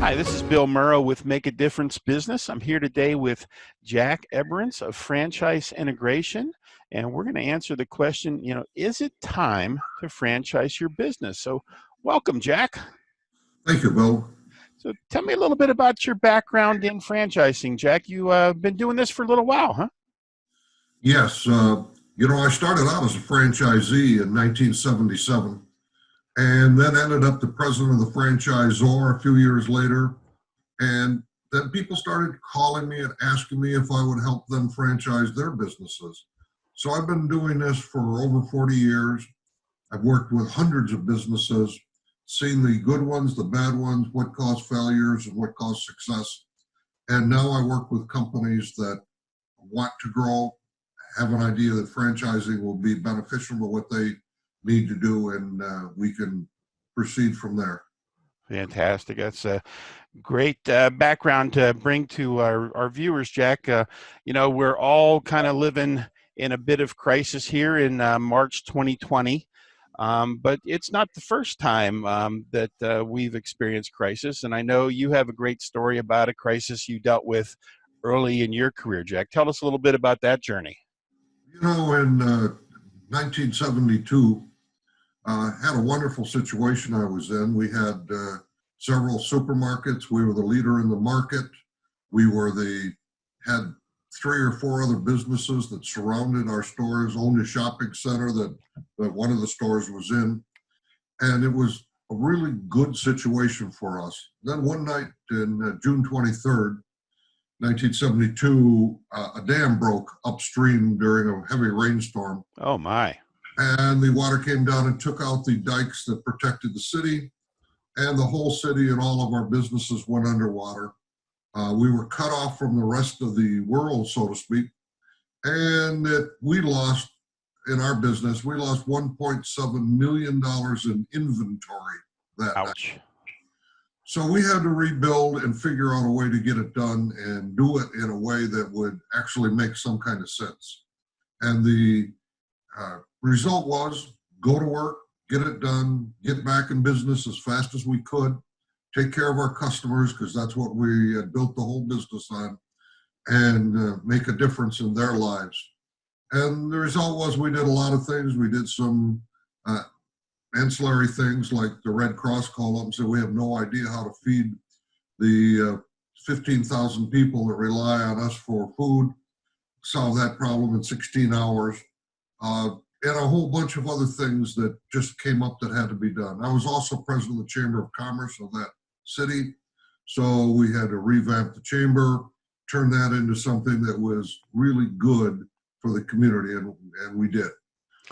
Hi, this is Bill Murrow with Make a Difference Business. I'm here today with Jack Eberenz of Franchise Integration, and we're going to answer the question, is it time to franchise your business? So welcome, Jack. Thank you, Bill. So tell me a little bit about your background in franchising, Jack. You've been doing this for a little while, huh? Yes, I started out as a franchisee in 1977 and then ended up the president of the franchisor a few years later. And then people started calling me and asking me if I would help them franchise their businesses. So I've been doing this for over 40 years. I've worked with hundreds of businesses, seen the good ones, the bad ones, what caused failures and what caused success. And now I work with companies that want to grow, have an idea that franchising will be beneficial to what they need to do, and we can proceed from there. Fantastic. That's a great background to bring to our viewers, Jack. We're all kind of living in a bit of crisis here in March 2020. But it's not the first time that we've experienced crisis. And I know you have a great story about a crisis you dealt with early in your career, Jack. Tell us a little bit about that journey. In 1972, had a wonderful situation I was in. We had several supermarkets. We were the leader in the market. We had 3 or 4 other businesses that surrounded our stores, owned a shopping center that one of the stores was in. And it was a really good situation for us. Then one night in June 23rd, 1972, a dam broke upstream during a heavy rainstorm. Oh, my. And the water came down and took out the dikes that protected the city, and the whole city and all of our businesses went underwater. We were cut off from the rest of the world, so to speak, and we lost, in our business, we lost $1.7 million in inventory that Ouch. night. So we had to rebuild and figure out a way to get it done and do it in a way that would actually make some kind of sense. And the result was go to work, get it done, get back in business as fast as we could, take care of our customers, because that's what we had built the whole business on, and make a difference in their lives. And the result was we did a lot of things. We did some ancillary things like the Red Cross called up and said, we have no idea how to feed the 15,000 people that rely on us for food, solve that problem in 16 hours, and a whole bunch of other things that just came up that had to be done. I was also president of the Chamber of Commerce of that city, so we had to revamp the chamber, turn that into something that was really good for the community, and we did.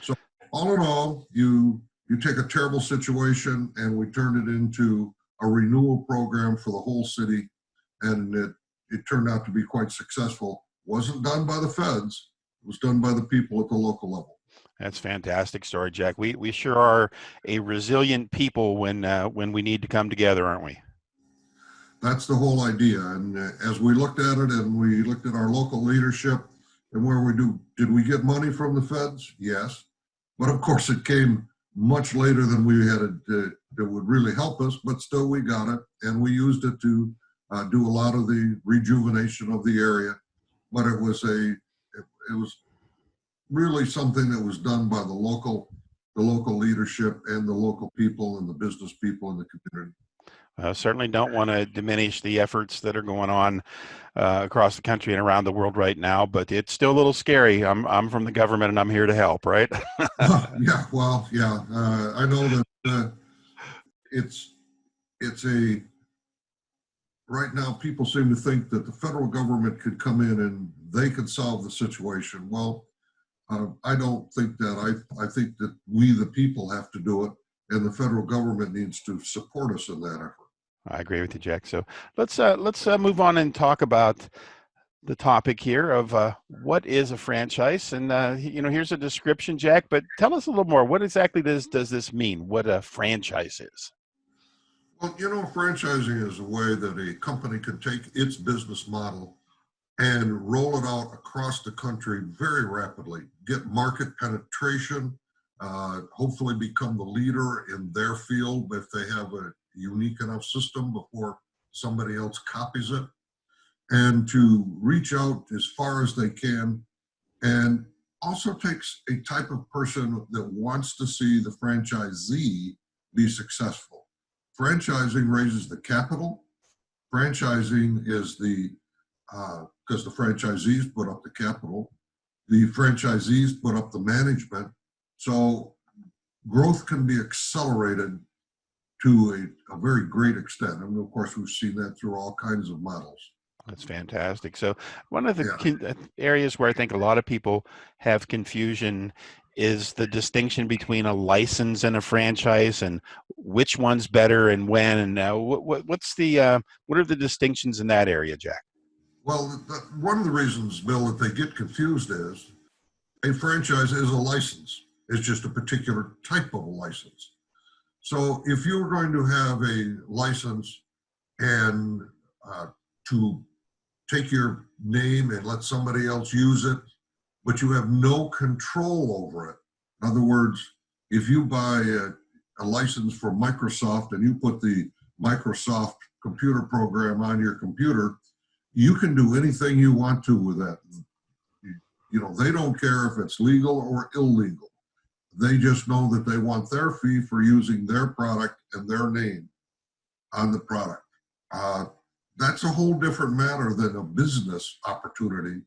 So all in all, you take a terrible situation and we turned it into a renewal program for the whole city, and it turned out to be quite successful. Wasn't done by the feds, it was done by the people at the local level. That's a fantastic story, Jack. We sure are a resilient people when we need to come together, aren't we? That's the whole idea. And as we looked at it and we looked at our local leadership and did we get money from the feds? Yes. But of course it came much later than we had that would really help us, but still we got it, and we used it to do a lot of the rejuvenation of the area. But it was really something that was done by the local leadership and the local people and the business people in the community. Certainly don't want to diminish the efforts that are going on across the country and around the world right now, but it's still a little scary. I'm from the government and I'm here to help, right? Yeah, well, yeah. I know that right now people seem to think that the federal government could come in and they could solve the situation. Well, I don't think that. I think that we, the people, have to do it, and the federal government needs to support us in that effort. I agree with you, Jack. So let's move on and talk about the topic here of what is a franchise. And here's a description, Jack. But tell us a little more. What exactly does this mean? What a franchise is? Well, franchising is a way that a company can take its business model and roll it out across the country very rapidly, get market penetration, hopefully become the leader in their field if they have a unique enough system before somebody else copies it, and to reach out as far as they can, and also takes a type of person that wants to see the franchisee be successful. Franchising raises the capital. Franchising is because the franchisees put up the capital, the franchisees put up the management. So growth can be accelerated to a very great extent. And of course, we've seen that through all kinds of models. That's fantastic. So one of the Yeah. areas where I think a lot of people have confusion is the distinction between a license and a franchise, and which one's better and when. And what are the distinctions in that area, Jack? Well, one of the reasons, Bill, that they get confused is a franchise is a license. It's just a particular type of a license. So if you're going to have a license and to take your name and let somebody else use it, but you have no control over it. In other words, if you buy a license for Microsoft and you put the Microsoft computer program on your computer, you can do anything you want to with that. They don't care if it's legal or illegal. They just know that they want their fee for using their product and their name on the product. That's a whole different matter than a business opportunity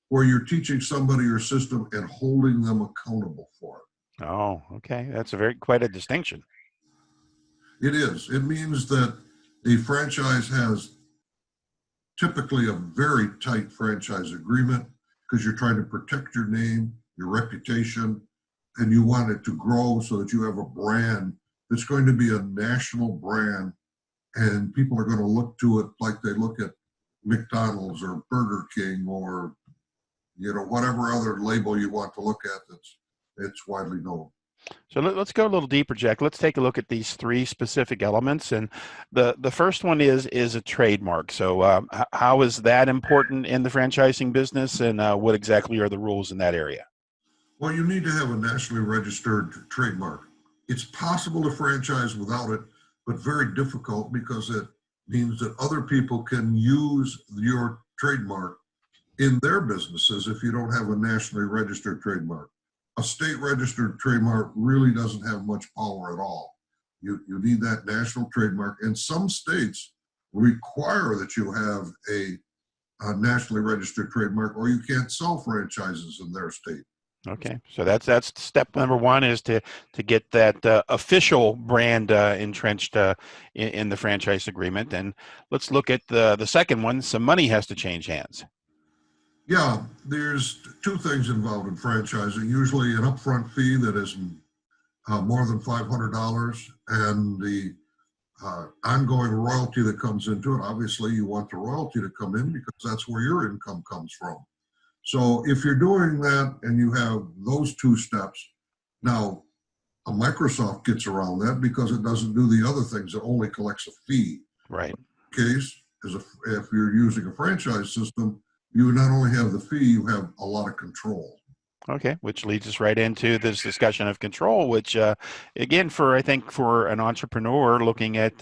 where you're teaching somebody your system and holding them accountable for it. Oh, okay. That's quite a distinction. It is. It means that a franchise has typically a very tight franchise agreement because you're trying to protect your name, your reputation, and you want it to grow so that you have a brand that's going to be a national brand, and people are going to look to it like they look at McDonald's or Burger King or whatever other label you want to look at it's widely known. So let's go a little deeper, Jack. Let's take a look at these three specific elements. And the first one is a trademark. So how is that important in the franchising business, and what exactly are the rules in that area? Well, you need to have a nationally registered trademark. It's possible to franchise without it, but very difficult because it means that other people can use your trademark in their businesses if you don't have a nationally registered trademark. A state registered trademark really doesn't have much power at all. You need that national trademark, and some states require that you have a nationally registered trademark or you can't sell franchises in their state. Okay, so that's step number one, is to get that official brand entrenched in the franchise agreement. And let's look at the second one. Some money has to change hands. Yeah, there's two things involved in franchising. Usually an upfront fee that is more than $500, and the ongoing royalty that comes into it. Obviously, you want the royalty to come in because that's where your income comes from. So if you're doing that and you have those two steps, now a Microsoft gets around that because it doesn't do the other things. It only collects a fee. Right. Case is if you're using a franchise system, you not only have the fee, you have a lot of control. Okay, which leads us right into this discussion of control, which again, I think for an entrepreneur looking at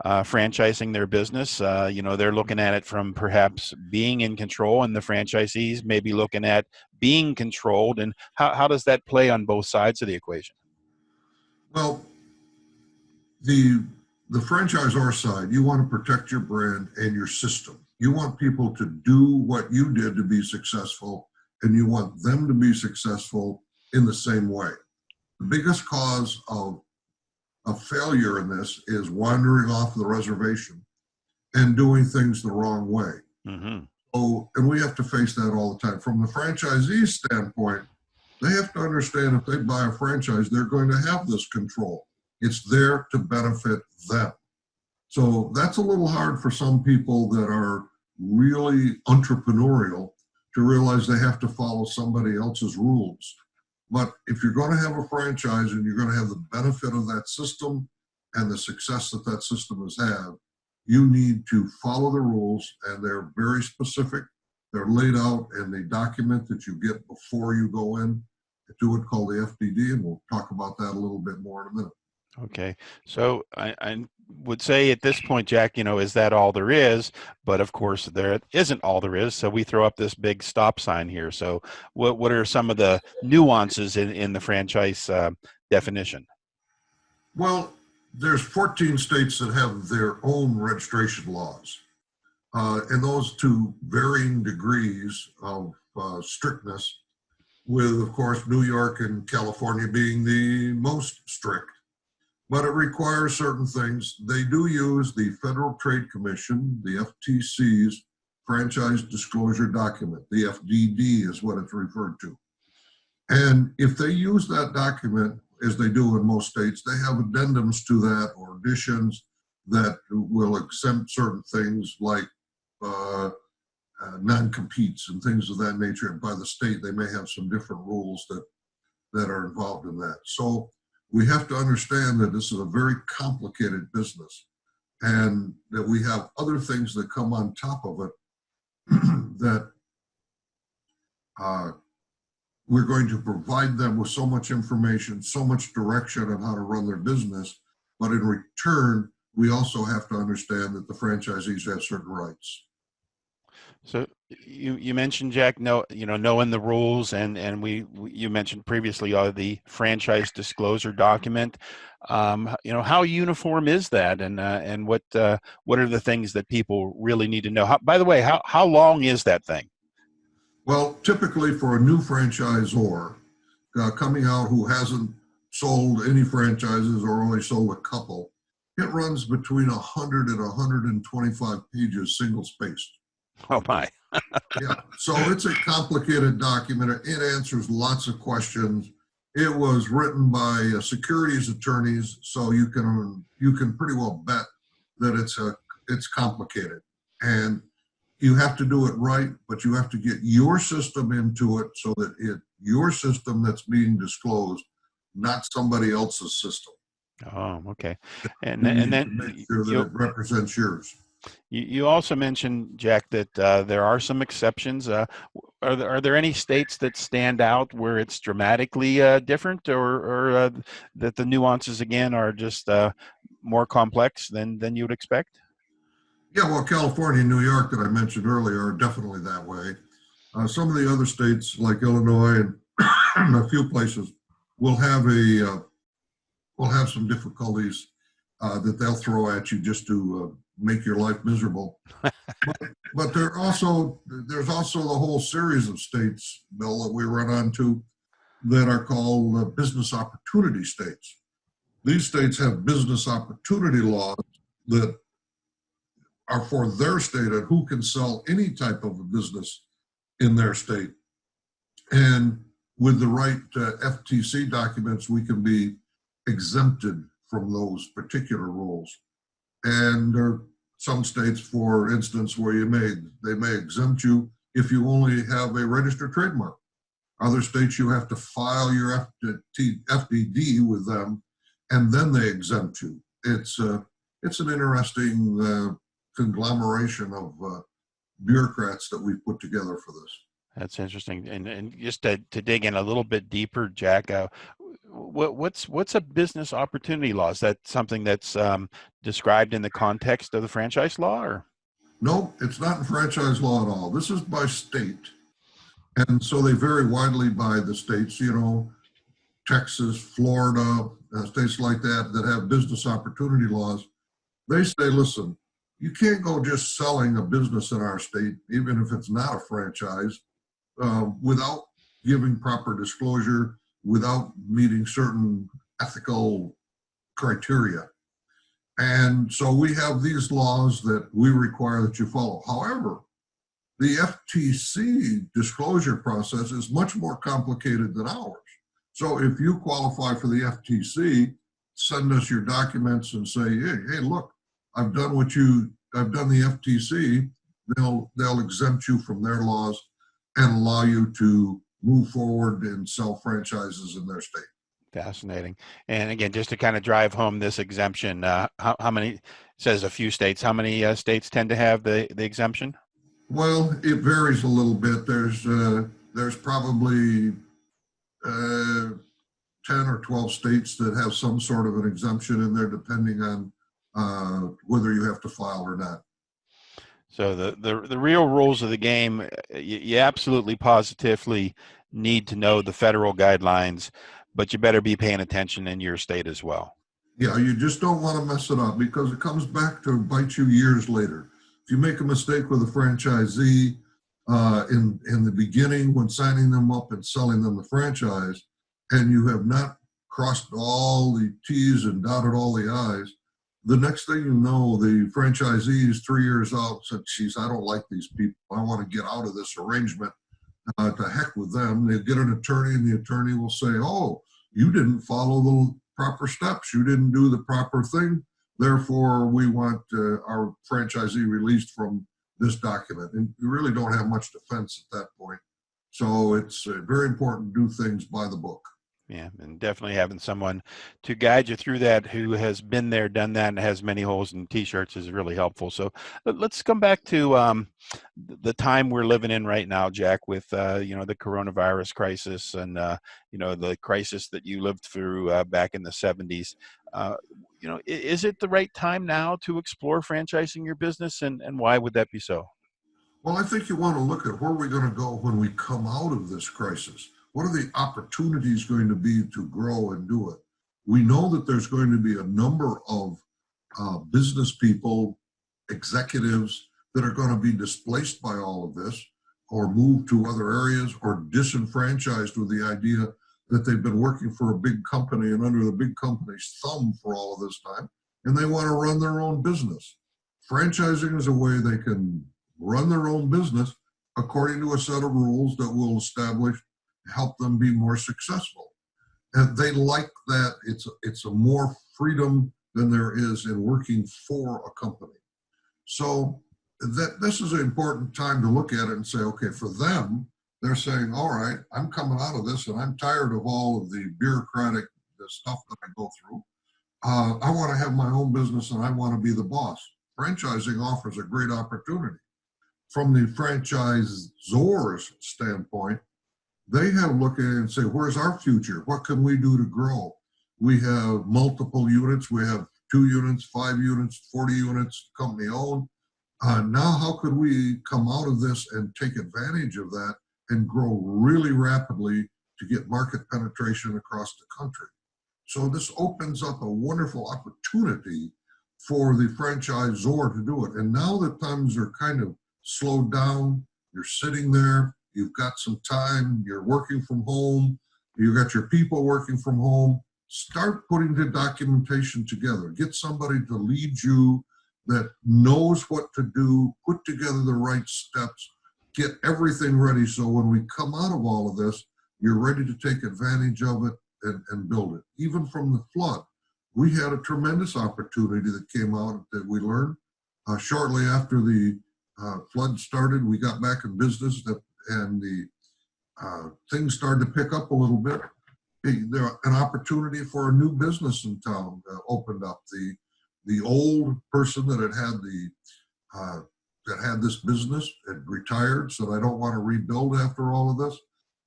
franchising their business, they're looking at it from perhaps being in control, and the franchisees may be looking at being controlled. And how does that play on both sides of the equation? Well, the franchisor side, you want to protect your brand and your system. You want people to do what you did to be successful, and you want them to be successful in the same way. The biggest cause of failure in this is wandering off the reservation and doing things the wrong way. Mm-hmm. So, and we have to face that all the time. From the franchisee standpoint, they have to understand if they buy a franchise, they're going to have this control. It's there to benefit them. So that's a little hard for some people that are really entrepreneurial to realize they have to follow somebody else's rules. But if you're going to have a franchise and you're going to have the benefit of that system and the success that that system has had, you need to follow the rules, and they're very specific. They're laid out in the document that you get before you go in to it called the FDD, and we'll talk about that a little bit more in a minute. Okay, so I would say at this point, Jack, is that all there is? But of course, there isn't all there is. So we throw up this big stop sign here. So what are some of the nuances in the franchise definition? Well, there's 14 states that have their own registration laws, and those to varying degrees of strictness, with, of course, New York and California being the most strict. But it requires certain things. They do use the Federal Trade Commission, the FTC's franchise disclosure document. The FDD is what it's referred to. And if they use that document, as they do in most states, they have addendums to that or additions that will exempt certain things like non-competes and things of that nature. And by the state, they may have some different rules that are involved in that. So we have to understand that this is a very complicated business and that we have other things that come on top of it that we're going to provide them with so much information, so much direction on how to run their business. But in return, we also have to understand that the franchisees have certain rights. So you mentioned, Jack, knowing the rules, and you mentioned previously the franchise disclosure document. How uniform is that, and what are the things that people really need to know? By the way, how long is that thing? Well, typically for a new franchisor coming out who hasn't sold any franchises or only sold a couple, it runs between 100 and 125 pages, single spaced. Oh my. Yeah, so it's a complicated document. It answers lots of questions. It was written by securities attorneys, so you can pretty well bet that it's complicated, and you have to do it right. But you have to get your system into it so that your system that's being disclosed, not somebody else's system. Oh, okay. And You and need then to make sure that it represents yours. You also mentioned, Jack, that there are some exceptions. Are there any states that stand out where it's dramatically different, or that the nuances again are just more complex than you would expect? Yeah, well, California and New York that I mentioned earlier are definitely that way. Some of the other states like Illinois and a few places will have some difficulties that they'll throw at you just to make your life miserable. But there's also the whole series of states, Bill, that we run onto that are called business opportunity states. These states have business opportunity laws that are for their state and who can sell any type of a business in their state. And with the right FTC documents, we can be exempted from those particular rules. And there are some states, for instance, where they may exempt you if you only have a registered trademark. Other states, you have to file your FDD with them, and then they exempt you. It's an interesting conglomeration of bureaucrats that we've put together for this. That's interesting. And just to dig in a little bit deeper, Jack, what's a business opportunity law? Is that something that's described in the context of the franchise law, or? No, it's not in franchise law at all. This is by state. And so they vary widely by the states, Texas, Florida, states like that have business opportunity laws. They say, listen, you can't go just selling a business in our state, even if it's not a franchise, without giving proper disclosure, without meeting certain ethical criteria. And so we have these laws that we require that you follow. However, the FTC disclosure process is much more complicated than ours. So if you qualify for the FTC, send us your documents and say, hey, look, I've done the FTC. They'll exempt you from their laws and allow you to move forward and sell franchises in their state. Fascinating. And again, just to kind of drive home this exemption, how many, it says a few states, how many states tend to have the exemption? Well, it varies a little bit. There's probably 10 or 12 states that have some sort of an exemption in there, depending on whether you have to file or not. So the real rules of the game, you absolutely positively need to know the federal guidelines, but you better be paying attention in your state as well. Yeah, you just don't want to mess it up because it comes back to bite you years later. If you make a mistake with a franchisee in the beginning when signing them up and selling them the franchise, and you have not crossed all the T's and dotted all the I's, the next thing you know, the franchisee is 3 years out said, geez, I don't like these people. I want to get out of this arrangement. To heck with them. They get an attorney, and the attorney will say, oh, you didn't follow the proper steps. You didn't do the proper thing. Therefore, we want our franchisee released from this document. And you really don't have much defense at that point. So it's very important to do things by the book. Yeah, and definitely having someone to guide you through that who has been there, done that, and has many holes in t-shirts is really helpful. So let's come back to the time we're living in right now, Jack, with the coronavirus crisis and the crisis that you lived through back in the 70s. Is it the right time now to explore franchising your business, and why would that be so? Well, I think you want to look at where we're going to go when we come out of this crisis. What are the opportunities going to be to grow and do it? We know that there's going to be a number of business people, executives that are going to be displaced by all of this or moved to other areas or disenfranchised with the idea that they've been working for a big company and under the big company's thumb for all of this time, and they want to run their own business. Franchising is a way they can run their own business according to a set of rules that will establish help them be more successful. And they like that it's a more freedom than there is in working for a company. So this is an important time to look at it and say, okay, for them, they're saying, all right, I'm coming out of this and I'm tired of all of the bureaucratic stuff that I go through. I want to have my own business and I want to be the boss. Franchising offers a great opportunity. From the franchisor's standpoint, they have looked at it and say, where's our future? What can we do to grow? We have multiple units. We have 2 units, 5 units, 40 units, company owned. Now, how could we come out of this and take advantage of that and grow really rapidly to get market penetration across the country? So this opens up a wonderful opportunity for the franchisor to do it. And now that times are kind of slowed down, you're sitting there, you've got some time, you're working from home, you've got your people working from home, start putting the documentation together. Get somebody to lead you that knows what to do, put together the right steps, get everything ready so when we come out of all of this, you're ready to take advantage of it and build it. Even from the flood, we had a tremendous opportunity that came out that we learned. Shortly after the flood started, we got back in business and the things started to pick up a little bit. An opportunity for a new business in town opened up. The old person that had this business had retired, said, I don't want to rebuild after all of this.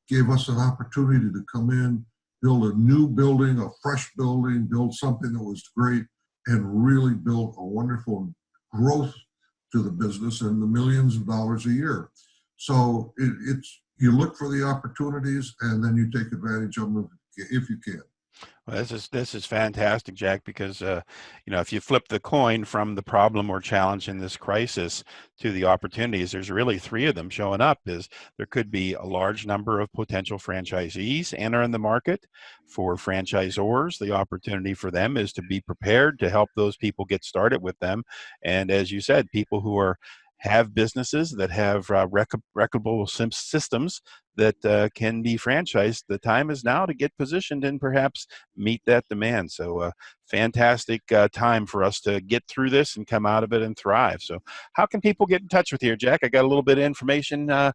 Gave us an opportunity to come in, build a new building, a fresh building, build something that was great, and really build a wonderful growth to the business and the millions of dollars a year. So it's you look for the opportunities and then you take advantage of them if you can. Well, this is fantastic, Jack, because if you flip the coin from the problem or challenge in this crisis to the opportunities, there's really 3 of them showing up. Is there could be a large number of potential franchisees entering the market. For franchisors, the opportunity for them is to be prepared to help those people get started with them. And as you said, people who have businesses that have replicable systems that can be franchised. The time is now to get positioned and perhaps meet that demand. So fantastic time for us to get through this and come out of it and thrive. So how can people get in touch with you, Jack? I got a little bit of information up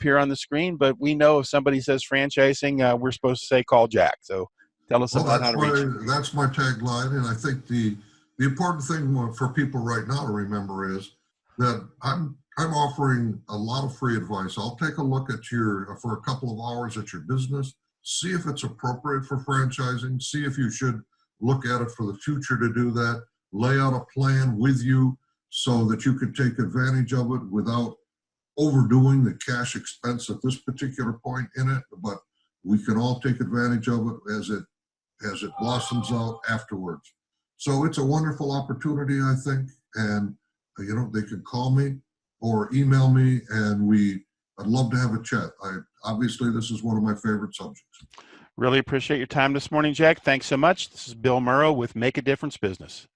here on the screen, but we know if somebody says franchising, we're supposed to say call Jack. So tell us about how to reach you. That's my tagline. And I think the important thing for people right now to remember is that I'm offering a lot of free advice. I'll take a look at for a couple of hours at your business, see if it's appropriate for franchising, see if you should look at it for the future to do that. lay out a plan with you so that you could take advantage of it without overdoing the cash expense at this particular point in it, but we can all take advantage of it as it blossoms out afterwards. So it's a wonderful opportunity, I think, and they can call me or email me, and I'd love to have a chat. Obviously, this is one of my favorite subjects. Really appreciate your time this morning, Jack. Thanks so much. This is Bill Murrow with Make a Difference Business.